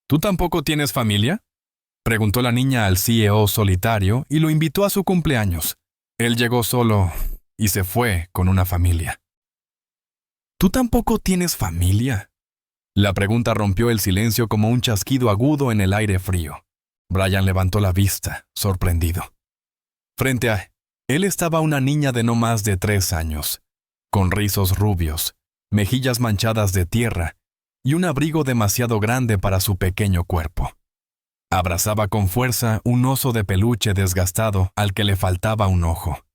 ¿Tú tampoco tienes familia? Preguntó la niña al CEO solitario y lo invitó a su cumpleaños. Él llegó solo y se fue con una familia. ¿Tú tampoco tienes familia? La pregunta rompió el silencio como un chasquido agudo en el aire frío. Brian levantó la vista, sorprendido. Frente a él estaba una niña de no más de 3 años, con rizos rubios, mejillas manchadas de tierra y un abrigo demasiado grande para su pequeño cuerpo. Abrazaba con fuerza un oso de peluche desgastado al que le faltaba un ojo.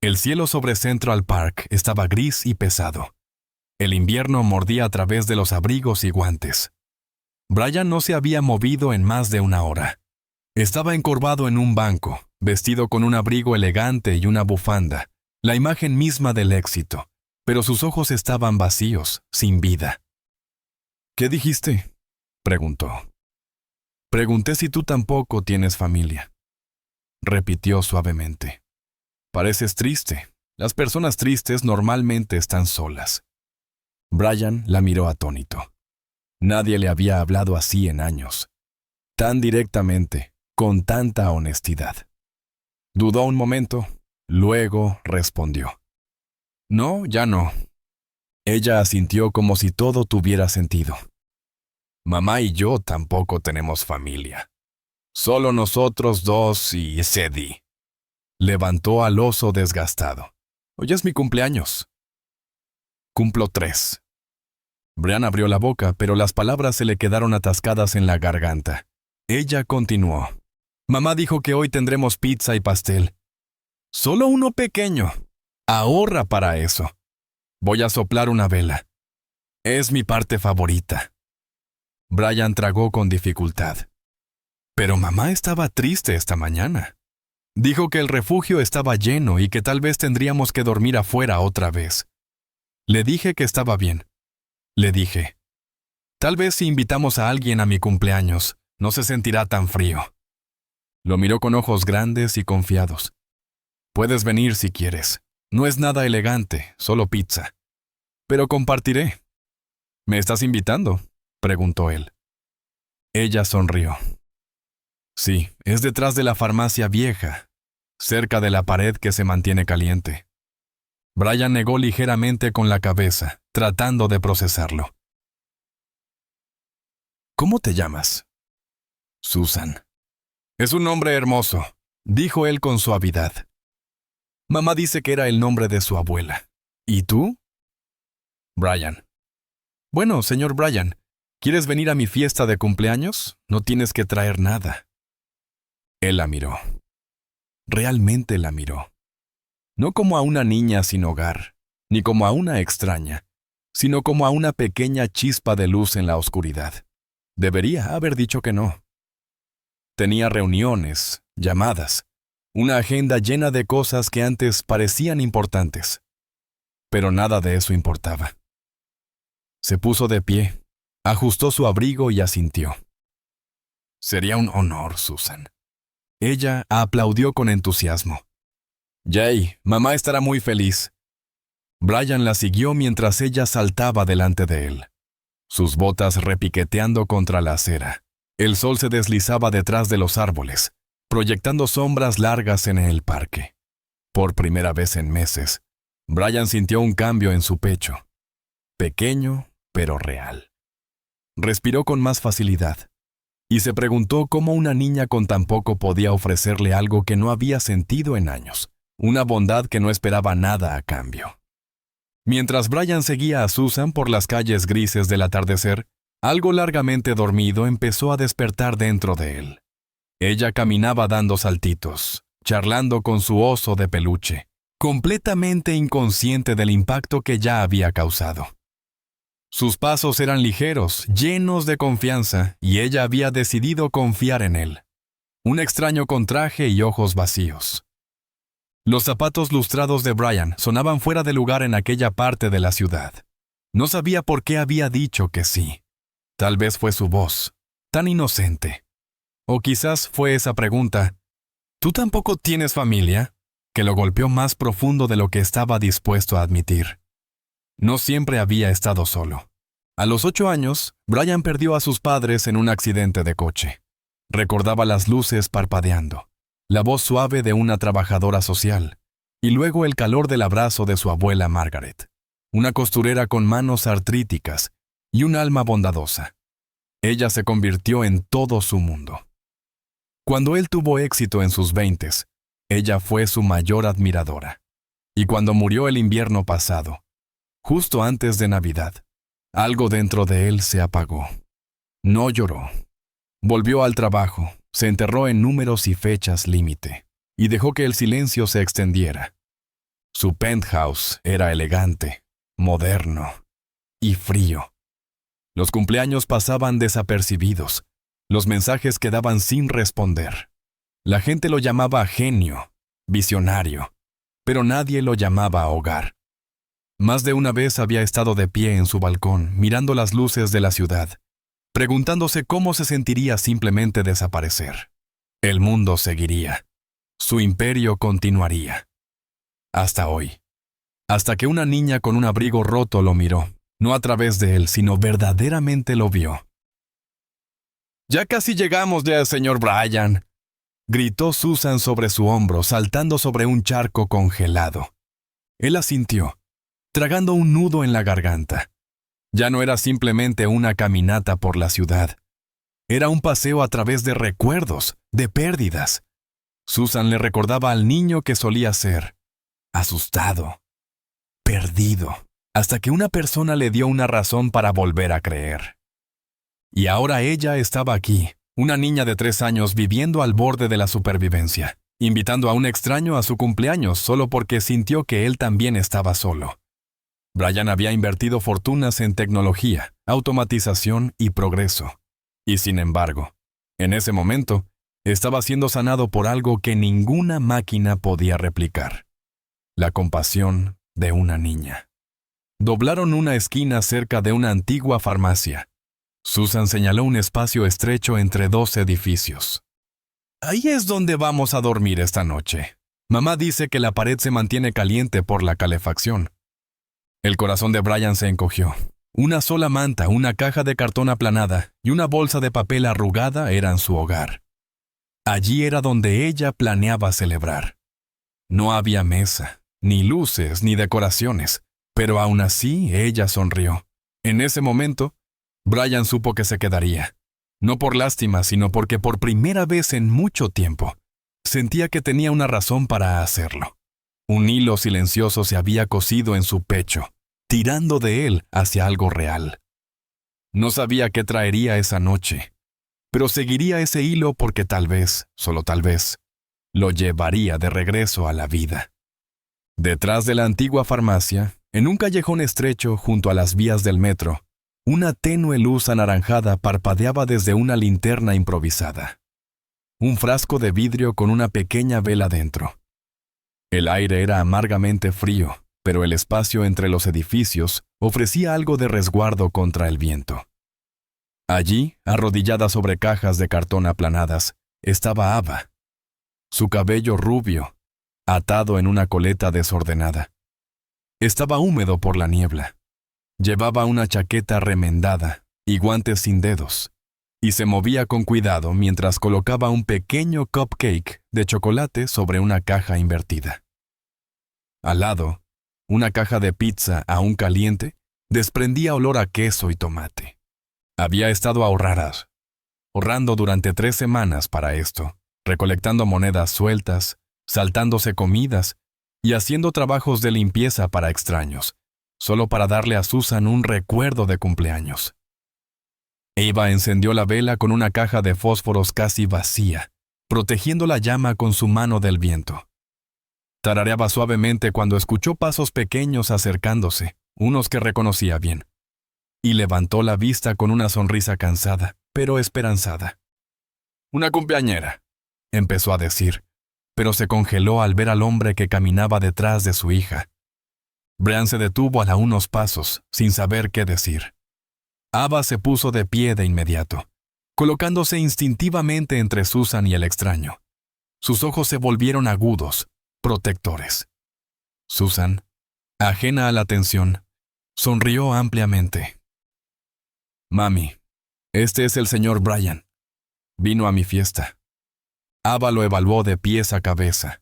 El cielo sobre Central Park estaba gris y pesado. El invierno mordía a través de los abrigos y guantes. Brian no se había movido en más de una hora. Estaba encorvado en un banco, vestido con un abrigo elegante y una bufanda, la imagen misma del éxito, pero sus ojos estaban vacíos, sin vida. ¿Qué dijiste?, preguntó. Pregunté si tú tampoco tienes familia. Repitió suavemente. Pareces triste. Las personas tristes normalmente están solas. Brian la miró atónito. Nadie le había hablado así en años. Tan directamente, con tanta honestidad. Dudó un momento, luego respondió. No, ya no. Ella asintió como si todo tuviera sentido. Mamá y yo tampoco tenemos familia. Solo nosotros dos y Sadie. Levantó al oso desgastado. Hoy es mi cumpleaños. Cumplo 3. Brian abrió la boca, pero las palabras se le quedaron atascadas en la garganta. Ella continuó. Mamá dijo que hoy tendremos pizza y pastel. Solo uno pequeño. Ahorra para eso. Voy a soplar una vela. Es mi parte favorita. Brian tragó con dificultad. Pero mamá estaba triste esta mañana. Dijo que el refugio estaba lleno y que tal vez tendríamos que dormir afuera otra vez. Le dije que estaba bien. Le dije, tal vez si invitamos a alguien a mi cumpleaños, no se sentirá tan frío. Lo miró con ojos grandes y confiados. Puedes venir si quieres. No es nada elegante, solo pizza. Pero compartiré. ¿Me estás invitando?, preguntó él. Ella sonrió. Sí, es detrás de la farmacia vieja, cerca de la pared que se mantiene caliente. Brian negó ligeramente con la cabeza, tratando de procesarlo. ¿Cómo te llamas? Susan. Es un nombre hermoso, dijo él con suavidad. Mamá dice que era el nombre de su abuela. ¿Y tú? Brian. Bueno, señor Brian, ¿quieres venir a mi fiesta de cumpleaños? No tienes que traer nada. Él la miró. Realmente la miró. No como a una niña sin hogar, ni como a una extraña, sino como a una pequeña chispa de luz en la oscuridad. Debería haber dicho que no. Tenía reuniones, llamadas, una agenda llena de cosas que antes parecían importantes. Pero nada de eso importaba. Se puso de pie, ajustó su abrigo y asintió. Sería un honor, Susan. Ella aplaudió con entusiasmo. Jay, mamá estará muy feliz. Brian la siguió mientras ella saltaba delante de él, sus botas repiqueteando contra la acera. El sol se deslizaba detrás de los árboles, proyectando sombras largas en el parque. Por primera vez en meses, Brian sintió un cambio en su pecho. Pequeño, pero real. Respiró con más facilidad, y se preguntó cómo una niña con tan poco podía ofrecerle algo que no había sentido en años. Una bondad que no esperaba nada a cambio. Mientras Brian seguía a Susan por las calles grises del atardecer, algo largamente dormido empezó a despertar dentro de él. Ella caminaba dando saltitos, charlando con su oso de peluche, completamente inconsciente del impacto que ya había causado. Sus pasos eran ligeros, llenos de confianza, y ella había decidido confiar en él. Un extraño con traje y ojos vacíos. Los zapatos lustrados de Brian sonaban fuera de lugar en aquella parte de la ciudad. No sabía por qué había dicho que sí. Tal vez fue su voz, tan inocente. O quizás fue esa pregunta, ¿tú tampoco tienes familia?, que lo golpeó más profundo de lo que estaba dispuesto a admitir. No siempre había estado solo. A los 8 años, Brian perdió a sus padres en un accidente de coche. Recordaba las luces parpadeando, la voz suave de una trabajadora social, y luego el calor del abrazo de su abuela Margaret, una costurera con manos artríticas y un alma bondadosa. Ella se convirtió en todo su mundo. Cuando él tuvo éxito en sus 20s, ella fue su mayor admiradora. Y cuando murió el invierno pasado, justo antes de Navidad, algo dentro de él se apagó. No lloró. Volvió al trabajo, se enterró en números y fechas límite, y dejó que el silencio se extendiera. Su penthouse era elegante, moderno y frío. Los cumpleaños pasaban desapercibidos, los mensajes quedaban sin responder. La gente lo llamaba genio, visionario, pero nadie lo llamaba hogar. Más de una vez había estado de pie en su balcón, mirando las luces de la ciudad, preguntándose cómo se sentiría simplemente desaparecer. El mundo seguiría. Su imperio continuaría. Hasta hoy. Hasta que una niña con un abrigo roto lo miró, no a través de él, sino verdaderamente lo vio. «Ya casi llegamos ya, señor Brian», gritó Susan sobre su hombro, saltando sobre un charco congelado. Él asintió, tragando un nudo en la garganta. Ya no era simplemente una caminata por la ciudad. Era un paseo a través de recuerdos, de pérdidas. Susan le recordaba al niño que solía ser, asustado, perdido, hasta que una persona le dio una razón para volver a creer. Y ahora ella estaba aquí, una niña de 3 años viviendo al borde de la supervivencia, invitando a un extraño a su cumpleaños solo porque sintió que él también estaba solo. Brian había invertido fortunas en tecnología, automatización y progreso. Y sin embargo, en ese momento, estaba siendo sanado por algo que ninguna máquina podía replicar: la compasión de una niña. Doblaron una esquina cerca de una antigua farmacia. Susan señaló un espacio estrecho entre 2 edificios. «Ahí es donde vamos a dormir esta noche. Mamá dice que la pared se mantiene caliente por la calefacción». El corazón de Brian se encogió. Una sola manta, una caja de cartón aplanada y una bolsa de papel arrugada eran su hogar. Allí era donde ella planeaba celebrar. No había mesa, ni luces, ni decoraciones, pero aún así ella sonrió. En ese momento, Brian supo que se quedaría. No por lástima, sino porque por primera vez en mucho tiempo, sentía que tenía una razón para hacerlo. Un hilo silencioso se había cosido en su pecho, tirando de él hacia algo real. No sabía qué traería esa noche, pero seguiría ese hilo porque tal vez, solo tal vez, lo llevaría de regreso a la vida. Detrás de la antigua farmacia, en un callejón estrecho junto a las vías del metro, una tenue luz anaranjada parpadeaba desde una linterna improvisada. Un frasco de vidrio con una pequeña vela dentro. El aire era amargamente frío, pero el espacio entre los edificios ofrecía algo de resguardo contra el viento. Allí, arrodillada sobre cajas de cartón aplanadas, estaba Ava. Su cabello rubio, atado en una coleta desordenada. Estaba húmedo por la niebla. Llevaba una chaqueta remendada y guantes sin dedos, y se movía con cuidado mientras colocaba un pequeño cupcake de chocolate sobre una caja invertida. Al lado, una caja de pizza aún caliente desprendía olor a queso y tomate. Había estado ahorrando durante 3 semanas para esto, recolectando monedas sueltas, saltándose comidas y haciendo trabajos de limpieza para extraños, solo para darle a Susan un recuerdo de cumpleaños. Eva encendió la vela con una caja de fósforos casi vacía, protegiendo la llama con su mano del viento. Tarareaba suavemente cuando escuchó pasos pequeños acercándose, unos que reconocía bien, y levantó la vista con una sonrisa cansada, pero esperanzada. «Una cumpleañera», empezó a decir, pero se congeló al ver al hombre que caminaba detrás de su hija. Brian se detuvo a unos pasos, sin saber qué decir. Ava se puso de pie de inmediato, colocándose instintivamente entre Susan y el extraño. Sus ojos se volvieron agudos, protectores. Susan, ajena a la tensión, sonrió ampliamente. Mami, este es el señor Brian. Vino a mi fiesta. Ava lo evaluó de pies a cabeza.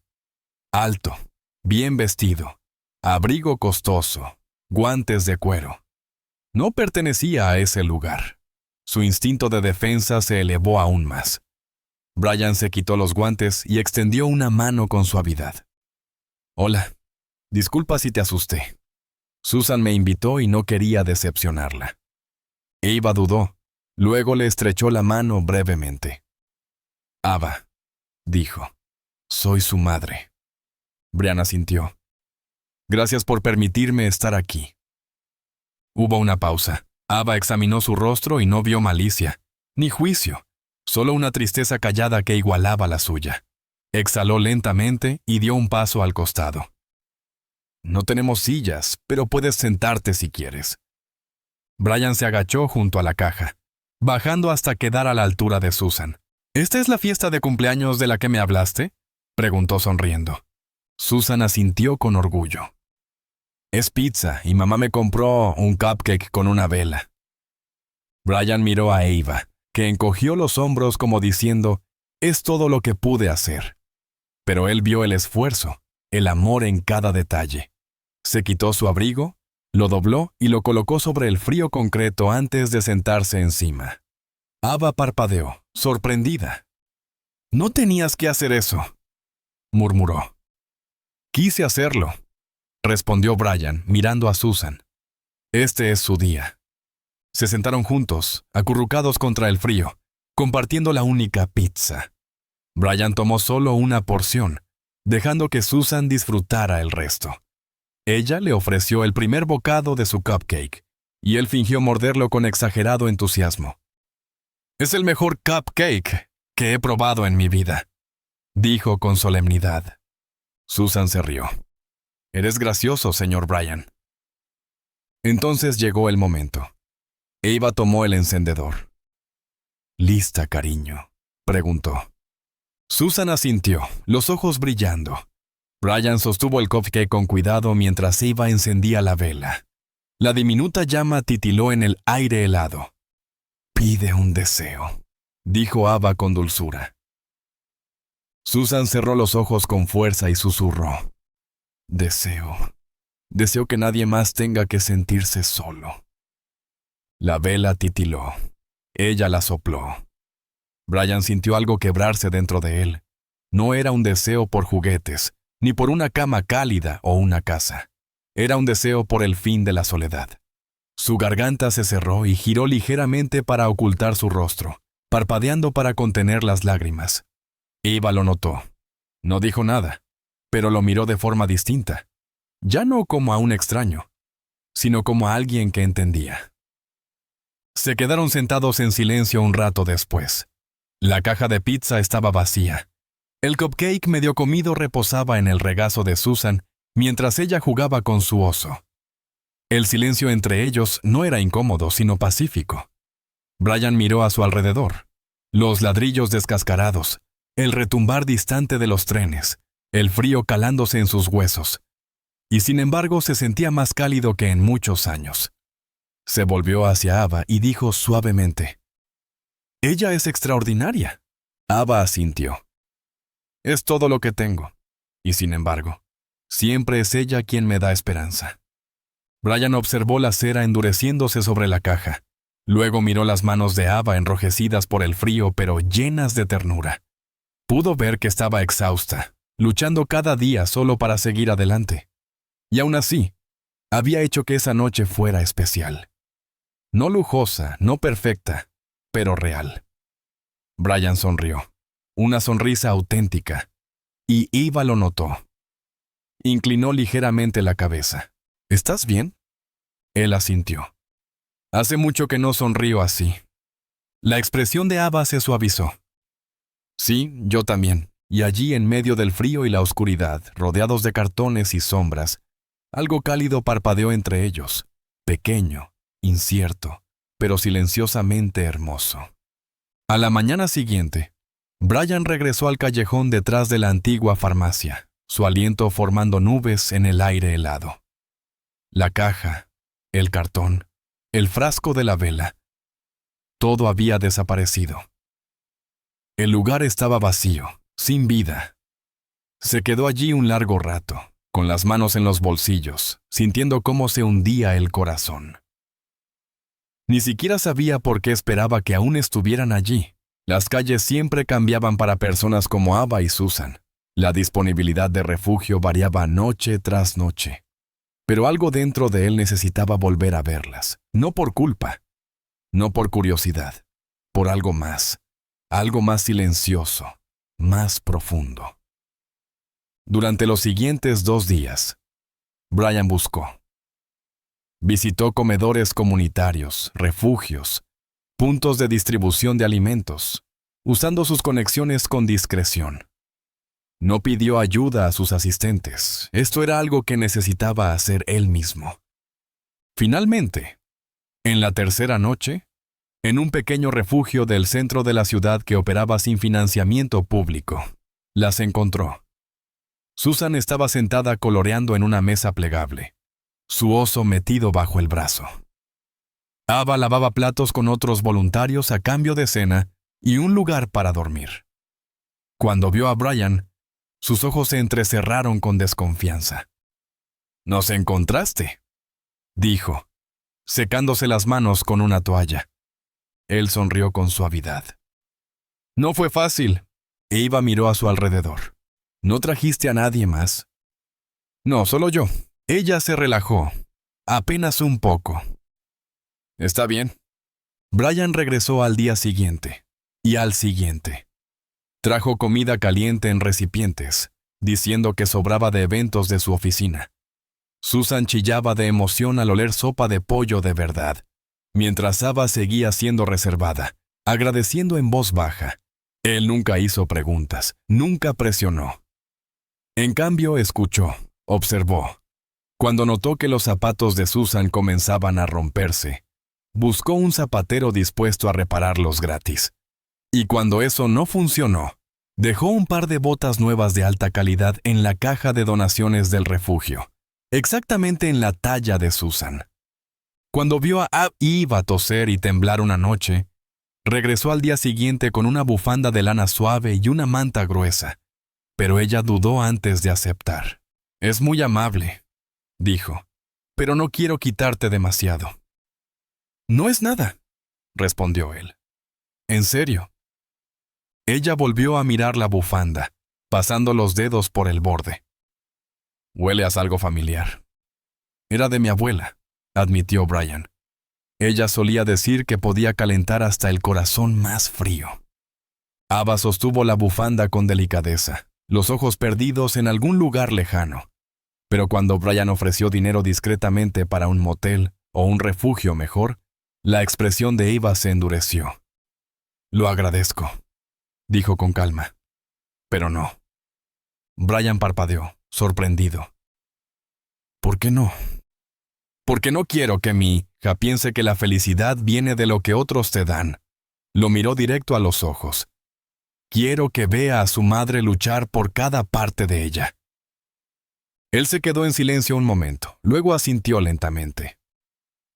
Alto, bien vestido, abrigo costoso, guantes de cuero. No pertenecía a ese lugar. Su instinto de defensa se elevó aún más. Brian se quitó los guantes y extendió una mano con suavidad. Hola, disculpa si te asusté. Susan me invitó y no quería decepcionarla. Ava dudó. Luego le estrechó la mano brevemente. Ava, dijo, soy su madre. Brian asintió. Gracias por permitirme estar aquí. Hubo una pausa. Ava examinó su rostro y no vio malicia, ni juicio, solo una tristeza callada que igualaba la suya. Exhaló lentamente y dio un paso al costado. No tenemos sillas, pero puedes sentarte si quieres. Brian se agachó junto a la caja, bajando hasta quedar a la altura de Susan. ¿Esta es la fiesta de cumpleaños de la que me hablaste?, preguntó sonriendo. Susan asintió con orgullo. Es pizza y mamá me compró un cupcake con una vela. Brian miró a Ava, que encogió los hombros como diciendo, es todo lo que pude hacer. Pero él vio el esfuerzo, el amor en cada detalle. Se quitó su abrigo, lo dobló y lo colocó sobre el frío concreto antes de sentarse encima. Ava parpadeó, sorprendida. «No tenías que hacer eso», murmuró. «Quise hacerlo», respondió Brian, mirando a Susan. «Este es su día». Se sentaron juntos, acurrucados contra el frío, compartiendo la única pizza. Brian tomó solo una porción, dejando que Susan disfrutara el resto. Ella le ofreció el primer bocado de su cupcake, y él fingió morderlo con exagerado entusiasmo. «Es el mejor cupcake que he probado en mi vida», dijo con solemnidad. Susan se rió. «Eres gracioso, señor Brian». Entonces llegó el momento. Ava tomó el encendedor. «¿Lista, cariño?», preguntó. Susan asintió, los ojos brillando. Brian sostuvo el cupcake con cuidado mientras Ava encendía la vela. La diminuta llama titiló en el aire helado. «Pide un deseo», dijo Ava con dulzura. Susan cerró los ojos con fuerza y susurró. Deseo que nadie más tenga que sentirse solo». La vela titiló. Ella la sopló. Brian sintió algo quebrarse dentro de él. No era un deseo por juguetes, ni por una cama cálida o una casa. Era un deseo por el fin de la soledad. Su garganta se cerró y giró ligeramente para ocultar su rostro, parpadeando para contener las lágrimas. Ava lo notó. No dijo nada, pero lo miró de forma distinta. Ya no como a un extraño, sino como a alguien que entendía. Se quedaron sentados en silencio un rato después. La caja de pizza estaba vacía. El cupcake medio comido reposaba en el regazo de Susan mientras ella jugaba con su oso. El silencio entre ellos no era incómodo, sino pacífico. Brian miró a su alrededor. Los ladrillos descascarados, el retumbar distante de los trenes, el frío calándose en sus huesos. Y sin embargo se sentía más cálido que en muchos años. Se volvió hacia Ava y dijo suavemente, «Ella es extraordinaria». Ava asintió. «Es todo lo que tengo. Y sin embargo, siempre es ella quien me da esperanza». Brian observó la cera endureciéndose sobre la caja. Luego miró las manos de Ava enrojecidas por el frío pero llenas de ternura. Pudo ver que estaba exhausta, luchando cada día solo para seguir adelante. Y aún así, había hecho que esa noche fuera especial. No lujosa, no perfecta, pero real. Brian sonrió, una sonrisa auténtica, y Ava lo notó. Inclinó ligeramente la cabeza. «¿Estás bien?». Él asintió. «Hace mucho que no sonrío así». La expresión de Ava se suavizó. «Sí, yo también». Y allí, en medio del frío y la oscuridad, rodeados de cartones y sombras, algo cálido parpadeó entre ellos, pequeño, incierto, pero silenciosamente hermoso. A la mañana siguiente, Brian regresó al callejón detrás de la antigua farmacia, su aliento formando nubes en el aire helado. La caja, el cartón, el frasco de la vela, Todo había desaparecido. El lugar estaba vacío, sin vida. Se quedó allí un largo rato, con las manos en los bolsillos, sintiendo cómo se hundía el corazón. Ni siquiera sabía por qué esperaba que aún estuvieran allí. Las calles siempre cambiaban para personas como Ava y Susan. La disponibilidad de refugio variaba noche tras noche. Pero algo dentro de él necesitaba volver a verlas, no por culpa, no por curiosidad, por algo más silencioso, más profundo. Durante los siguientes 2 días, Brian buscó. Visitó comedores comunitarios, refugios, puntos de distribución de alimentos, usando sus conexiones con discreción. No pidió ayuda a sus asistentes. Esto era algo que necesitaba hacer él mismo. Finalmente, en la tercera noche, en un pequeño refugio del centro de la ciudad que operaba sin financiamiento público, las encontró. Susan estaba sentada coloreando en una mesa plegable, su oso metido bajo el brazo. Ava lavaba platos con otros voluntarios a cambio de cena y un lugar para dormir. Cuando vio a Brian, sus ojos se entrecerraron con desconfianza. «¿Nos encontraste?», dijo, secándose las manos con una toalla. Él sonrió con suavidad. «No fue fácil». Eva miró a su alrededor. «¿No trajiste a nadie más?». «No, solo yo». Ella se relajó, apenas un poco. «Está bien». Brian regresó al día siguiente, y al siguiente. Trajo comida caliente en recipientes, diciendo que sobraba de eventos de su oficina. Susan chillaba de emoción al oler sopa de pollo de verdad, mientras Ava seguía siendo reservada, agradeciendo en voz baja. Él nunca hizo preguntas, nunca presionó. En cambio, escuchó, observó. Cuando notó que los zapatos de Susan comenzaban a romperse, buscó un zapatero dispuesto a repararlos gratis. Y cuando eso no funcionó, dejó un par de botas nuevas de alta calidad en la caja de donaciones del refugio, exactamente en la talla de Susan. Cuando vio a Eva toser y temblar una noche, regresó al día siguiente con una bufanda de lana suave y una manta gruesa, pero ella dudó antes de aceptar. «Es muy amable», dijo, «pero no quiero quitarte demasiado». «No es nada», respondió él. «¿En serio?». Ella volvió a mirar la bufanda, pasando los dedos por el borde. «Huele a algo familiar». «Era de mi abuela», admitió Brian. Ella solía decir que podía calentar hasta el corazón más frío. Ava sostuvo la bufanda con delicadeza, los ojos perdidos en algún lugar lejano. Pero cuando Brian ofreció dinero discretamente para un motel o un refugio mejor, la expresión de Eva se endureció. «Lo agradezco», dijo con calma. «Pero no». Brian parpadeó, sorprendido. «¿Por qué no?». «Porque no quiero que mi hija piense que la felicidad viene de lo que otros te dan». Lo miró directo a los ojos. «Quiero que vea a su madre luchar por cada parte de ella». Él se quedó en silencio un momento, luego asintió lentamente.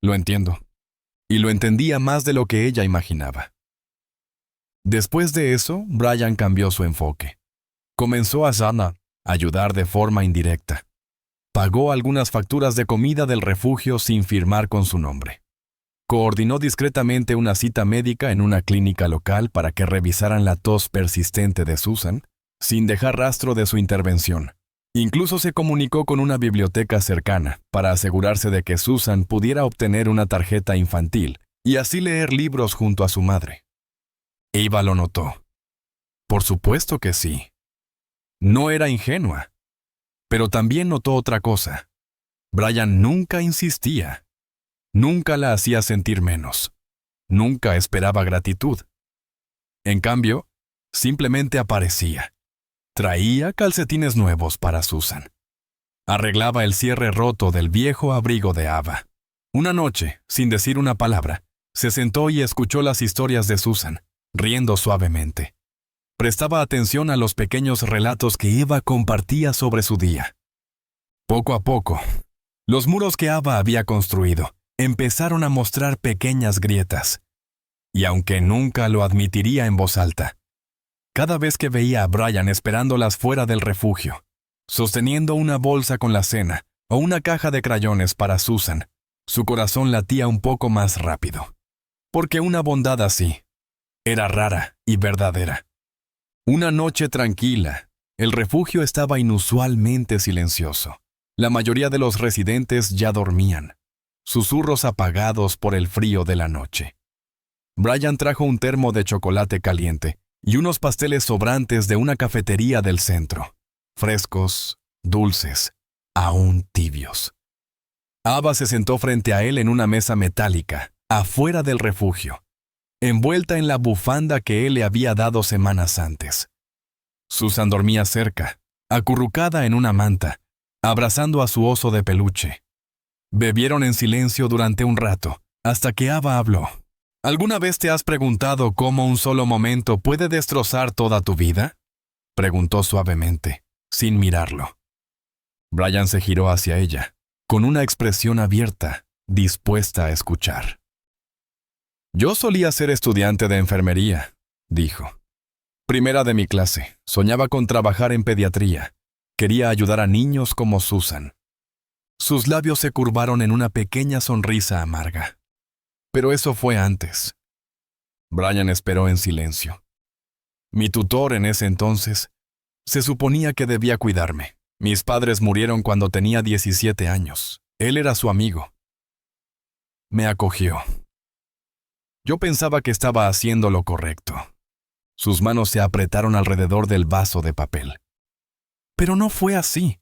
«Lo entiendo». Y lo entendía más de lo que ella imaginaba. Después de eso, Brian cambió su enfoque. Comenzó a ayudar de forma indirecta. Pagó algunas facturas de comida del refugio sin firmar con su nombre. Coordinó discretamente una cita médica en una clínica local para que revisaran la tos persistente de Susan, sin dejar rastro de su intervención. Incluso se comunicó con una biblioteca cercana para asegurarse de que Susan pudiera obtener una tarjeta infantil y así leer libros junto a su madre. Eva lo notó. Por supuesto que sí. No era ingenua. Pero también notó otra cosa. Brian nunca insistía. Nunca la hacía sentir menos. Nunca esperaba gratitud. En cambio, simplemente aparecía. Traía calcetines nuevos para Susan. Arreglaba el cierre roto del viejo abrigo de Ava. Una noche, sin decir una palabra, se sentó y escuchó las historias de Susan, riendo suavemente. Prestaba atención a los pequeños relatos que Eva compartía sobre su día. Poco a poco, los muros que Ava había construido empezaron a mostrar pequeñas grietas. y aunque nunca lo admitiría en voz alta, cada vez que veía a Brian esperándolas fuera del refugio, sosteniendo una bolsa con la cena o una caja de crayones para Susan, su corazón latía un poco más rápido. Porque una bondad así era rara y verdadera. Una noche tranquila, el refugio estaba inusualmente silencioso. La mayoría de los residentes ya dormían, susurros apagados por el frío de la noche. Brian trajo un termo de chocolate caliente y unos pasteles sobrantes de una cafetería del centro, frescos, dulces, aún tibios. Ava se sentó frente a él en una mesa metálica, afuera del refugio, envuelta en la bufanda que él le había dado semanas antes. Susan dormía cerca, acurrucada en una manta, abrazando a su oso de peluche. Bebieron en silencio durante un rato, hasta que Ava habló. ¿Alguna vez te has preguntado cómo un solo momento puede destrozar toda tu vida? Preguntó suavemente, sin mirarlo. Brian se giró hacia ella, con una expresión abierta, dispuesta a escuchar. Yo solía ser estudiante de enfermería, dijo. Primera de mi clase, soñaba con trabajar en pediatría. Quería ayudar a niños como Susan. Sus labios se curvaron en una pequeña sonrisa amarga. Pero eso fue antes. Brian esperó en silencio. Mi tutor en ese entonces se suponía que debía cuidarme. Mis padres murieron cuando tenía 17 años. Él era su amigo. Me acogió. Yo pensaba que estaba haciendo lo correcto. Sus manos se apretaron alrededor del vaso de papel. Pero no fue así.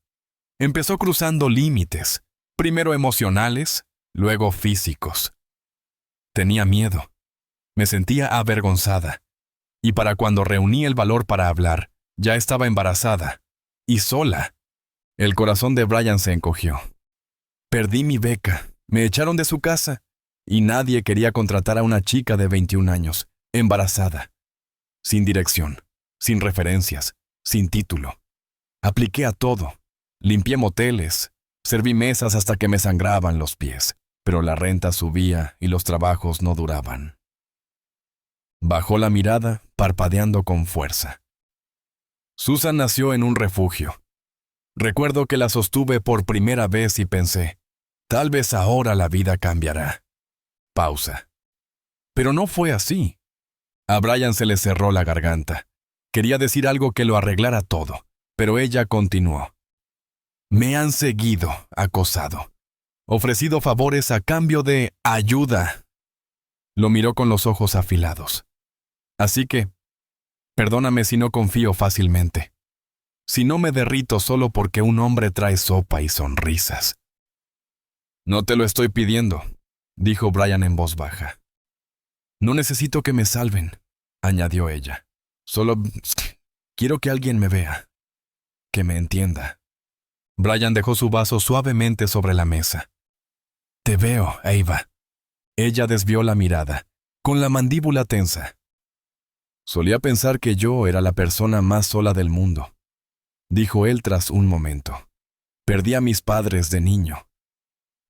Empezó cruzando límites, primero emocionales, luego físicos. Tenía miedo. Me sentía avergonzada. Y para cuando reuní el valor para hablar, ya estaba embarazada. Y sola. El corazón de Brian se encogió. Perdí mi beca, me echaron de su casa, y nadie quería contratar a una chica de 21 años, embarazada. Sin dirección, sin referencias, sin título. Apliqué a todo. Limpié moteles, serví mesas hasta que me sangraban los pies, pero la renta subía y los trabajos no duraban. Bajó la mirada, parpadeando con fuerza. Susan nació en un refugio. Recuerdo que la sostuve por primera vez y pensé, tal vez ahora la vida cambiará. Pausa. Pero no fue así. A Brian se le cerró la garganta. Quería decir algo que lo arreglara todo, pero ella continuó. Me han seguido, acosado, ofrecido favores a cambio de ayuda. Lo miró con los ojos afilados. Así que, perdóname si no confío fácilmente. Si no me derrito solo porque un hombre trae sopa y sonrisas. No te lo estoy pidiendo, dijo Brian en voz baja. No necesito que me salven, añadió ella. Solo quiero que alguien me vea, que me entienda. Brian dejó su vaso suavemente sobre la mesa. Te veo, Ava. Ella desvió la mirada, con la mandíbula tensa. Solía pensar que yo era la persona más sola del mundo, dijo él tras un momento. Perdí a mis padres de niño.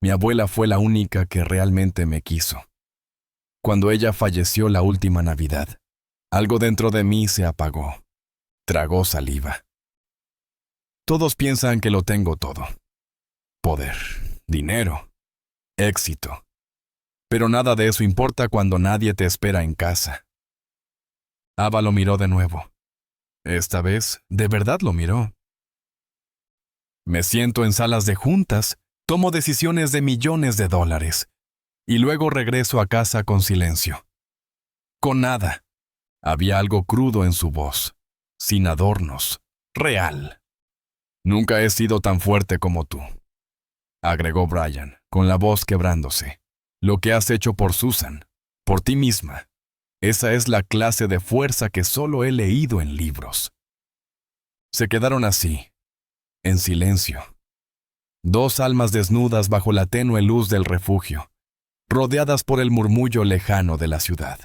Mi abuela fue la única que realmente me quiso. Cuando ella falleció la última Navidad, algo dentro de mí se apagó. Tragó saliva. Todos piensan que lo tengo todo. Poder, dinero, éxito. Pero nada de eso importa cuando nadie te espera en casa. Ava lo miró de nuevo. Esta vez, de verdad lo miró. Me siento en salas de juntas, tomo decisiones de millones de dólares, y luego regreso a casa con silencio. Con nada. Había algo crudo en su voz, sin adornos, real. Nunca he sido tan fuerte como tú, agregó Brian, con la voz quebrándose. Lo que has hecho por Susan, por ti misma. Esa es la clase de fuerza que solo he leído en libros. Se quedaron así, en silencio. Dos almas desnudas bajo la tenue luz del refugio, rodeadas por el murmullo lejano de la ciudad.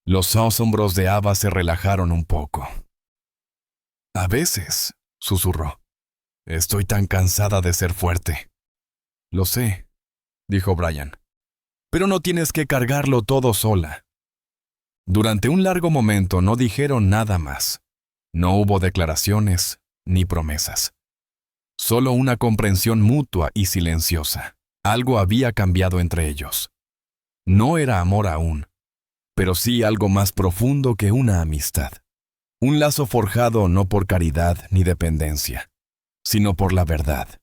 Los hombros de Ava se relajaron un poco. A veces, susurró, estoy tan cansada de ser fuerte. Lo sé, dijo Brian, pero no tienes que cargarlo todo sola. Durante un largo momento no dijeron nada más. No hubo declaraciones ni promesas. Solo una comprensión mutua y silenciosa. Algo había cambiado entre ellos. No era amor aún, pero sí algo más profundo que una amistad. Un lazo forjado no por caridad ni dependencia, sino por la verdad.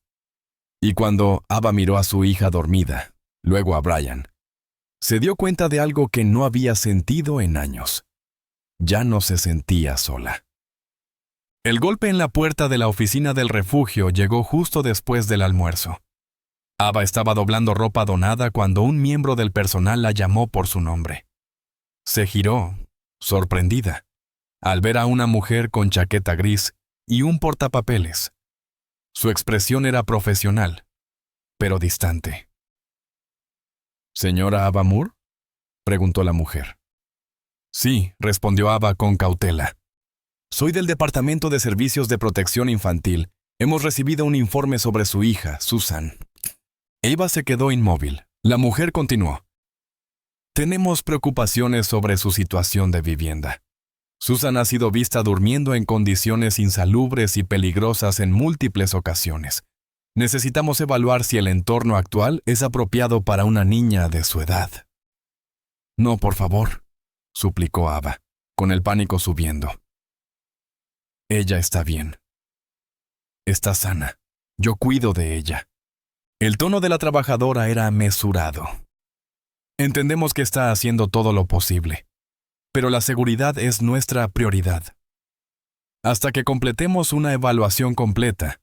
Y cuando Ava miró a su hija dormida, luego a Brian, se dio cuenta de algo que no había sentido en años. Ya no se sentía sola. El golpe en la puerta de la oficina del refugio llegó justo después del almuerzo. Ava estaba doblando ropa donada cuando un miembro del personal la llamó por su nombre. Se giró, sorprendida, al ver a una mujer con chaqueta gris y un portapapeles. Su expresión era profesional, pero distante. ¿Señora Ava Moore?, preguntó la mujer. Sí, respondió Ava con cautela. Soy del Departamento de Servicios de Protección Infantil. Hemos recibido un informe sobre su hija, Susan. Ava se quedó inmóvil. La mujer continuó. Tenemos preocupaciones sobre su situación de vivienda. Susan ha sido vista durmiendo en condiciones insalubres y peligrosas en múltiples ocasiones. Necesitamos evaluar si el entorno actual es apropiado para una niña de su edad. No, por favor, suplicó Ava, con el pánico subiendo. Ella está bien. Está sana. Yo cuido de ella. El tono de la trabajadora era mesurado. Entendemos que está haciendo todo lo posible, pero la seguridad es nuestra prioridad. Hasta que completemos una evaluación completa,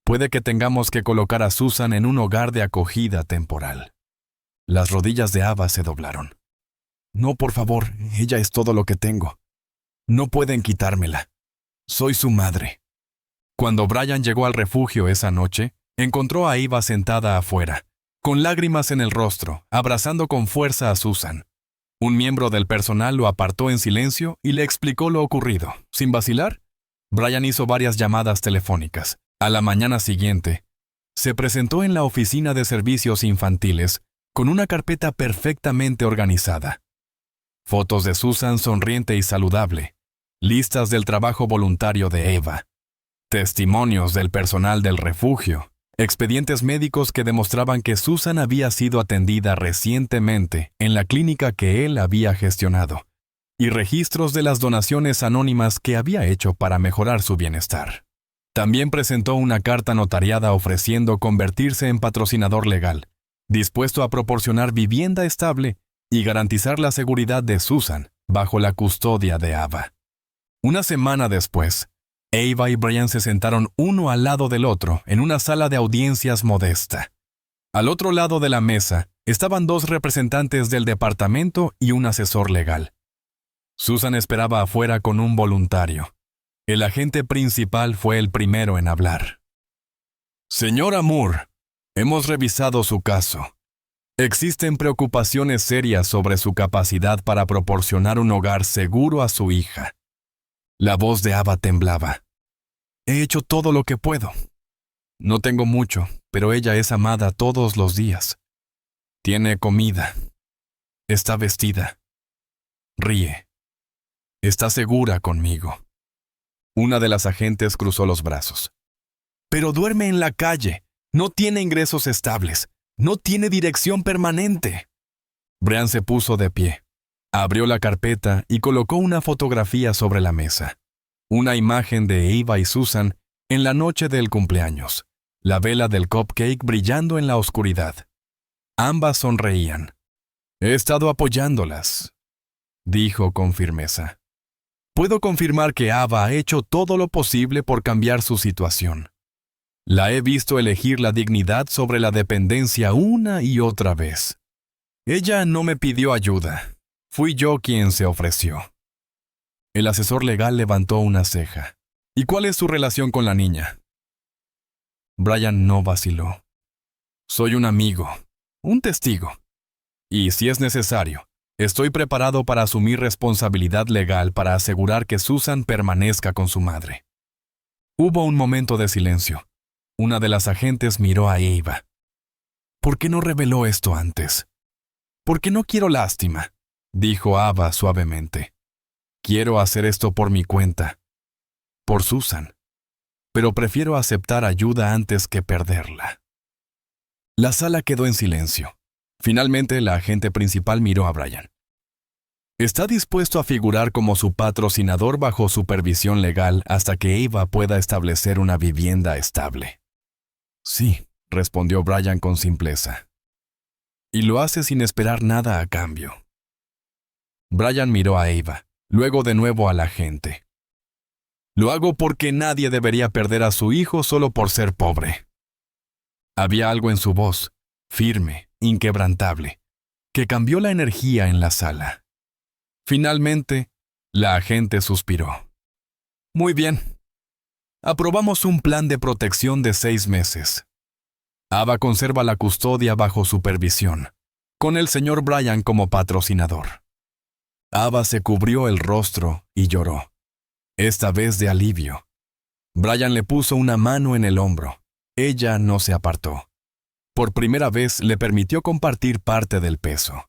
puede que tengamos que colocar a Susan en un hogar de acogida temporal. Las rodillas de Ava se doblaron. No, por favor, ella es todo lo que tengo. No pueden quitármela. Soy su madre. Cuando Brian llegó al refugio esa noche, encontró a Ava sentada afuera, con lágrimas en el rostro, abrazando con fuerza a Susan. Un miembro del personal lo apartó en silencio y le explicó lo ocurrido. Sin vacilar, Brian hizo varias llamadas telefónicas. A la mañana siguiente, se presentó en la oficina de servicios infantiles con una carpeta perfectamente organizada. Fotos de Susan sonriente y saludable, listas del trabajo voluntario de Ava, testimonios del personal del refugio, expedientes médicos que demostraban que Susan había sido atendida recientemente en la clínica que él había gestionado, y registros de las donaciones anónimas que había hecho para mejorar su bienestar. También presentó una carta notariada ofreciendo convertirse en patrocinador legal, dispuesto a proporcionar vivienda estable y garantizar la seguridad de Susan bajo la custodia de Ava. Una semana después, Ava y Brian se sentaron uno al lado del otro en una sala de audiencias modesta. Al otro lado de la mesa estaban dos representantes del departamento y un asesor legal. Susan esperaba afuera con un voluntario. El agente principal fue el primero en hablar. Señora Moore, hemos revisado su caso. Existen preocupaciones serias sobre su capacidad para proporcionar un hogar seguro a su hija. La voz de Ava temblaba. He hecho todo lo que puedo. No tengo mucho, pero ella es amada todos los días. Tiene comida. Está vestida. Ríe. Está segura conmigo. Una de las agentes cruzó los brazos. Pero duerme en la calle. No tiene ingresos estables. No tiene dirección permanente. Brian se puso de pie. Abrió la carpeta y colocó una fotografía sobre la mesa. Una imagen de Ava y Susan en la noche del cumpleaños. La vela del cupcake brillando en la oscuridad. Ambas sonreían. He estado apoyándolas, dijo con firmeza. Puedo confirmar que Ava ha hecho todo lo posible por cambiar su situación. La he visto elegir la dignidad sobre la dependencia una y otra vez. Ella no me pidió ayuda. Fui yo quien se ofreció. El asesor legal levantó una ceja. ¿Y cuál es su relación con la niña? Brian no vaciló. Soy un amigo, un testigo. Y si es necesario, estoy preparado para asumir responsabilidad legal para asegurar que Susan permanezca con su madre. Hubo un momento de silencio. Una de las agentes miró a Ava. ¿Por qué no reveló esto antes? Porque no quiero lástima. dijo Ava suavemente. Quiero hacer esto por mi cuenta, por Susan, pero prefiero aceptar ayuda antes que perderla. La sala quedó en silencio. Finalmente, la agente principal miró a Brian. ¿Está dispuesto a figurar como su patrocinador bajo supervisión legal hasta que Ava pueda establecer una vivienda estable? Sí, respondió Brian con simpleza. Y lo hace sin esperar nada a cambio. Brian miró a Ava, luego de nuevo a la agente. Lo hago porque nadie debería perder a su hijo solo por ser pobre. Había algo en su voz, firme, inquebrantable, que cambió la energía en la sala. Finalmente, la agente suspiró. Muy bien. Aprobamos un plan de protección de 6 meses. Ava conserva la custodia bajo supervisión, con el señor Brian como patrocinador. Ava se cubrió el rostro y lloró, esta vez de alivio. Brian le puso una mano en el hombro. Ella no se apartó. Por primera vez le permitió compartir parte del peso.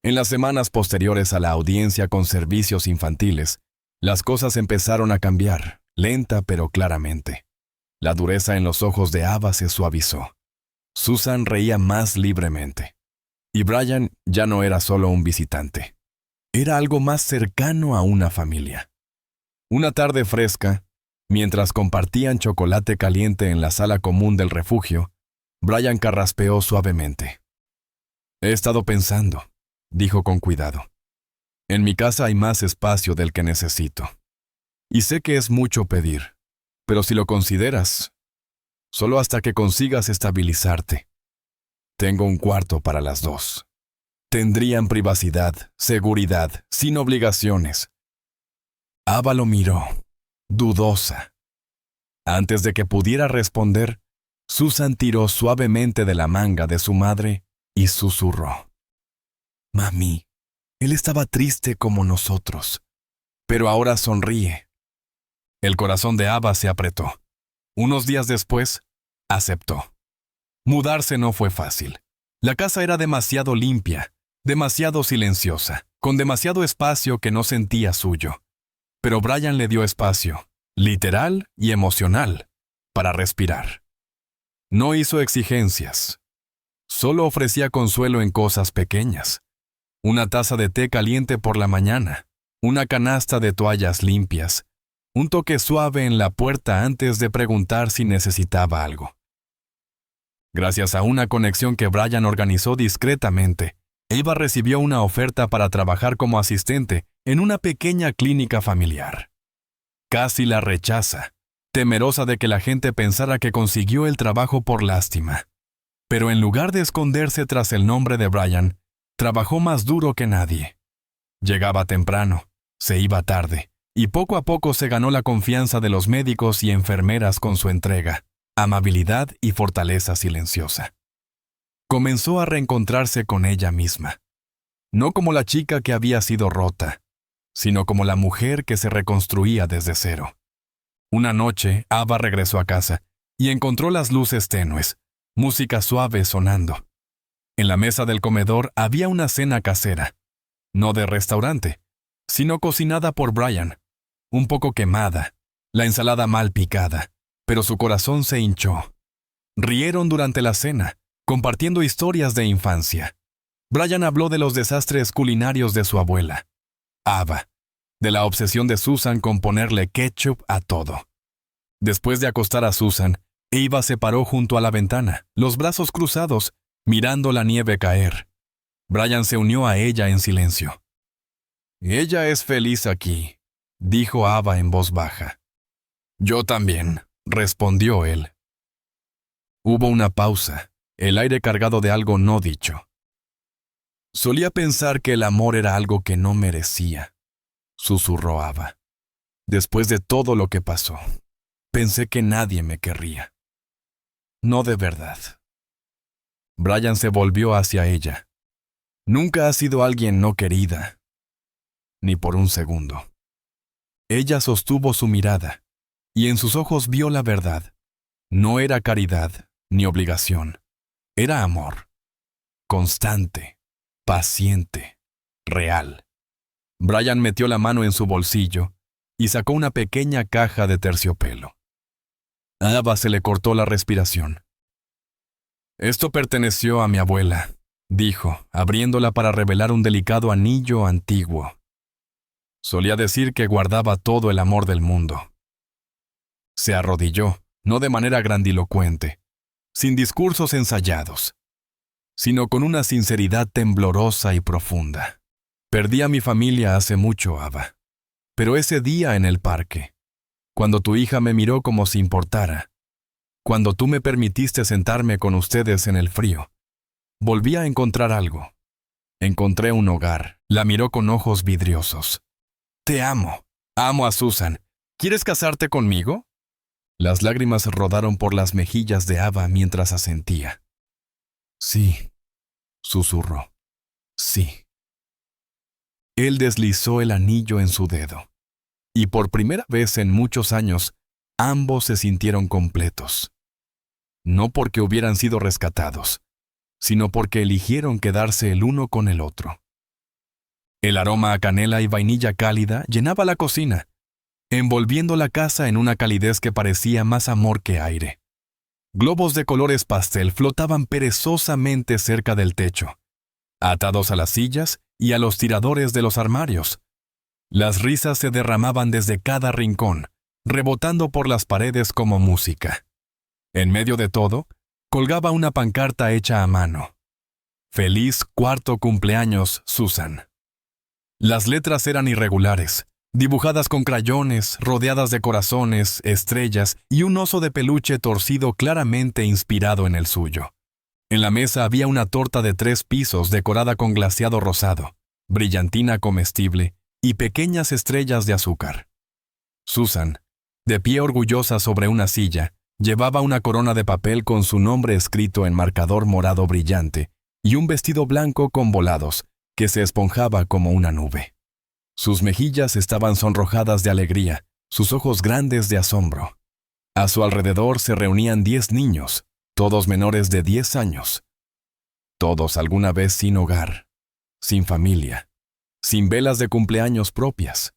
En las semanas posteriores a la audiencia con servicios infantiles, las cosas empezaron a cambiar, lenta pero claramente. La dureza en los ojos de Ava se suavizó. Susan reía más libremente. Y Brian ya no era solo un visitante. Era algo más cercano a una familia. Una tarde fresca, mientras compartían chocolate caliente en la sala común del refugio, Brian carraspeó suavemente. He estado pensando, dijo con cuidado. En mi casa hay más espacio del que necesito. Y sé que es mucho pedir, pero si lo consideras, solo hasta que consigas estabilizarte. Tengo un cuarto para las 2. Tendrían privacidad, seguridad, sin obligaciones. Ava lo miró, dudosa. Antes de que pudiera responder, Susan tiró suavemente de la manga de su madre y susurró. Mami, él estaba triste como nosotros, pero ahora sonríe. El corazón de Ava se apretó. Unos días después, aceptó. Mudarse no fue fácil. La casa era demasiado limpia, demasiado silenciosa, con demasiado espacio que no sentía suyo. Pero Brian le dio espacio, literal y emocional, para respirar. No hizo exigencias. Solo ofrecía consuelo en cosas pequeñas. Una taza de té caliente por la mañana, una canasta de toallas limpias, un toque suave en la puerta antes de preguntar si necesitaba algo. Gracias a una conexión que Brian organizó discretamente, Ava recibió una oferta para trabajar como asistente en una pequeña clínica familiar. Casi la rechaza, temerosa de que la gente pensara que consiguió el trabajo por lástima. Pero en lugar de esconderse tras el nombre de Brian, trabajó más duro que nadie. Llegaba temprano, se iba tarde, y poco a poco se ganó la confianza de los médicos y enfermeras con su entrega, amabilidad y fortaleza silenciosa. Comenzó a reencontrarse con ella misma, no como la chica que había sido rota, sino como la mujer que se reconstruía desde cero. Una noche, Ava regresó a casa y encontró las luces tenues, música suave sonando. En la mesa del comedor había una cena casera, no de restaurante, sino cocinada por Brian, un poco quemada, la ensalada mal picada, pero su corazón se hinchó. Rieron durante la cena, compartiendo historias de infancia. Brian habló de los desastres culinarios de su abuela, Ava, de la obsesión de Susan con ponerle ketchup a todo. Después de acostar a Susan, Ava se paró junto a la ventana, los brazos cruzados, mirando la nieve caer. Brian se unió a ella en silencio. Ella es feliz aquí, dijo Ava en voz baja. Yo también, respondió él. Hubo una pausa, el aire cargado de algo no dicho. Solía pensar que el amor era algo que no merecía, susurró Ava. Después de todo lo que pasó, pensé que nadie me querría. No de verdad. Brian se volvió hacia ella. Nunca has sido alguien no querida, ni por un segundo. Ella sostuvo su mirada, y en sus ojos vio la verdad. No era caridad ni obligación. Era amor. Constante, paciente, real. Brian metió la mano en su bolsillo y sacó una pequeña caja de terciopelo. A Ava se le cortó la respiración. «Esto perteneció a mi abuela», dijo, abriéndola para revelar un delicado anillo antiguo. Solía decir que guardaba todo el amor del mundo. Se arrodilló, no de manera grandilocuente, sin discursos ensayados, sino con una sinceridad temblorosa y profunda. «Perdí a mi familia hace mucho, Ava. Pero ese día en el parque, cuando tu hija me miró como si importara, cuando tú me permitiste sentarme con ustedes en el frío, volví a encontrar algo. Encontré un hogar». La miró con ojos vidriosos. «Te amo. Amo a Susan. ¿Quieres casarte conmigo?» Las lágrimas rodaron por las mejillas de Ava mientras asentía. «Sí», susurró. «Sí». Él deslizó el anillo en su dedo, y por primera vez en muchos años, ambos se sintieron completos. No porque hubieran sido rescatados, sino porque eligieron quedarse el uno con el otro. El aroma a canela y vainilla cálida llenaba la cocina, envolviendo la casa en una calidez que parecía más amor que aire. Globos de colores pastel flotaban perezosamente cerca del techo, atados a las sillas y a los tiradores de los armarios. Las risas se derramaban desde cada rincón, rebotando por las paredes como música. En medio de todo, colgaba una pancarta hecha a mano. «Feliz cuarto cumpleaños, Susan». Las letras eran irregulares, dibujadas con crayones, rodeadas de corazones, estrellas y un oso de peluche torcido claramente inspirado en el suyo. En la mesa había una torta de 3 pisos decorada con glaseado rosado, brillantina comestible y pequeñas estrellas de azúcar. Susan, de pie orgullosa sobre una silla, llevaba una corona de papel con su nombre escrito en marcador morado brillante y un vestido blanco con volados que se esponjaba como una nube. Sus mejillas estaban sonrojadas de alegría, sus ojos grandes de asombro. A su alrededor se reunían 10 niños, todos menores de 10 años. Todos alguna vez sin hogar, sin familia, sin velas de cumpleaños propias.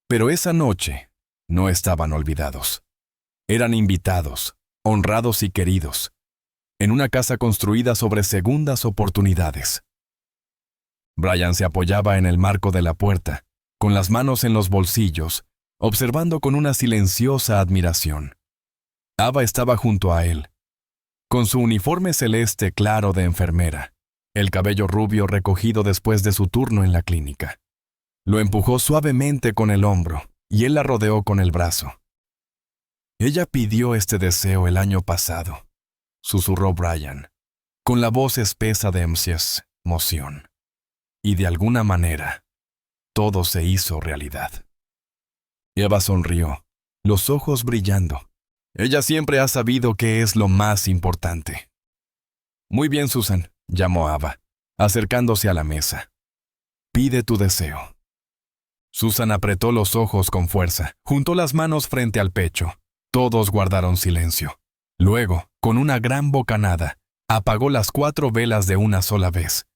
Pero esa noche no estaban olvidados. Eran invitados, honrados y queridos, en una casa construida sobre segundas oportunidades. Brian se apoyaba en el marco de la puerta, con las manos en los bolsillos, observando con una silenciosa admiración. Ava estaba junto a él, con su uniforme celeste claro de enfermera, el cabello rubio recogido después de su turno en la clínica. Lo empujó suavemente con el hombro, y él la rodeó con el brazo. «Ella pidió este deseo el año pasado», susurró Brian, con la voz espesa de emoción. Y de alguna manera, todo se hizo realidad. Eva sonrió, los ojos brillando. Ella siempre ha sabido qué es lo más importante. «Muy bien, Susan», llamó Ava, acercándose a la mesa. «Pide tu deseo». Susan apretó los ojos con fuerza, juntó las manos frente al pecho. Todos guardaron silencio. Luego, con una gran bocanada, apagó las 4 velas de una sola vez.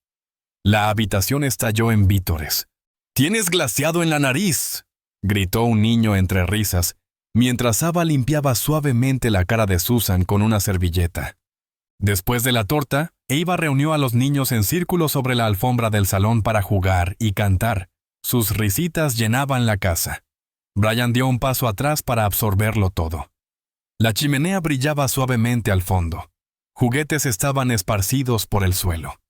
La habitación estalló en vítores. «¡Tienes glaseado en la nariz!», gritó un niño entre risas, mientras Ava limpiaba suavemente la cara de Susan con una servilleta. Después de la torta, Eva reunió a los niños en círculo sobre la alfombra del salón para jugar y cantar. Sus risitas llenaban la casa. Brian dio un paso atrás para absorberlo todo. La chimenea brillaba suavemente al fondo. Juguetes estaban esparcidos por el suelo.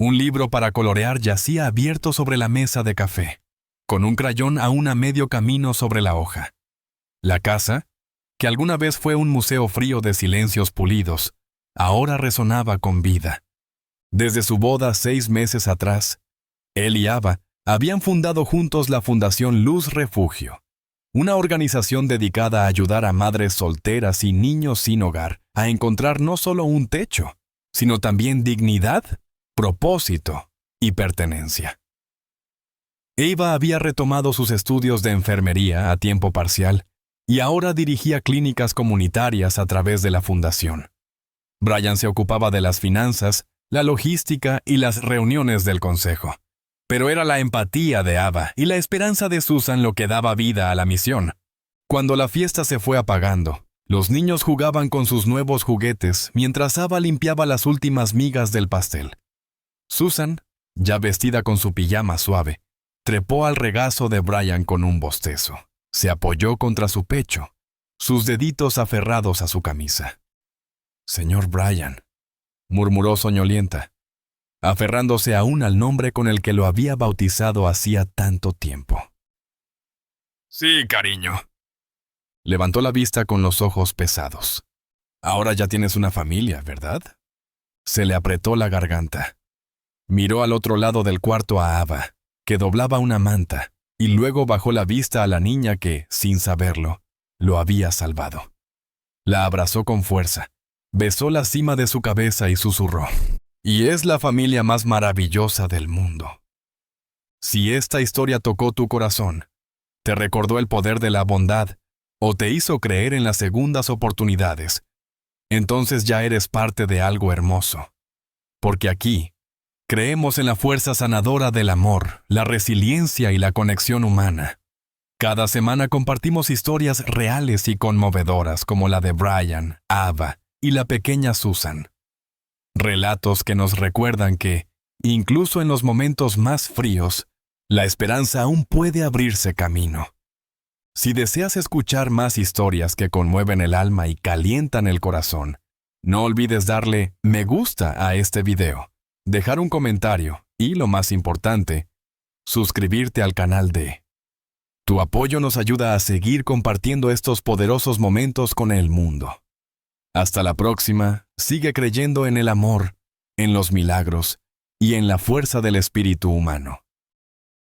Un libro para colorear yacía abierto sobre la mesa de café, con un crayón aún a medio camino sobre la hoja. La casa, que alguna vez fue un museo frío de silencios pulidos, ahora resonaba con vida. Desde su boda 6 meses atrás, él y Ava habían fundado juntos la Fundación Luz Refugio, una organización dedicada a ayudar a madres solteras y niños sin hogar a encontrar no solo un techo, sino también dignidad, propósito y pertenencia. Eva había retomado sus estudios de enfermería a tiempo parcial y ahora dirigía clínicas comunitarias a través de la fundación. Brian se ocupaba de las finanzas, la logística y las reuniones del consejo. Pero era la empatía de Ava y la esperanza de Susan lo que daba vida a la misión. Cuando la fiesta se fue apagando, los niños jugaban con sus nuevos juguetes mientras Ava limpiaba las últimas migas del pastel. Susan, ya vestida con su pijama suave, trepó al regazo de Brian con un bostezo. Se apoyó contra su pecho, sus deditos aferrados a su camisa. «Señor Brian», murmuró soñolienta, aferrándose aún al nombre con el que lo había bautizado hacía tanto tiempo. «Sí, cariño». Levantó la vista con los ojos pesados. «Ahora ya tienes una familia, ¿verdad?» Se le apretó la garganta. Miró al otro lado del cuarto a Ava, que doblaba una manta, y luego bajó la vista a la niña que, sin saberlo, lo había salvado. La abrazó con fuerza, besó la cima de su cabeza y susurró: «Y es la familia más maravillosa del mundo». Si esta historia tocó tu corazón, te recordó el poder de la bondad o te hizo creer en las segundas oportunidades, entonces ya eres parte de algo hermoso. Porque aquí, creemos en la fuerza sanadora del amor, la resiliencia y la conexión humana. Cada semana compartimos historias reales y conmovedoras como la de Brian, Ava y la pequeña Susan. Relatos que nos recuerdan que, incluso en los momentos más fríos, la esperanza aún puede abrirse camino. Si deseas escuchar más historias que conmueven el alma y calientan el corazón, no olvides darle me gusta a este video, dejar un comentario y, lo más importante, suscribirte al canal de. Tu apoyo nos ayuda a seguir compartiendo estos poderosos momentos con el mundo. Hasta la próxima, sigue creyendo en el amor, en los milagros y en la fuerza del espíritu humano.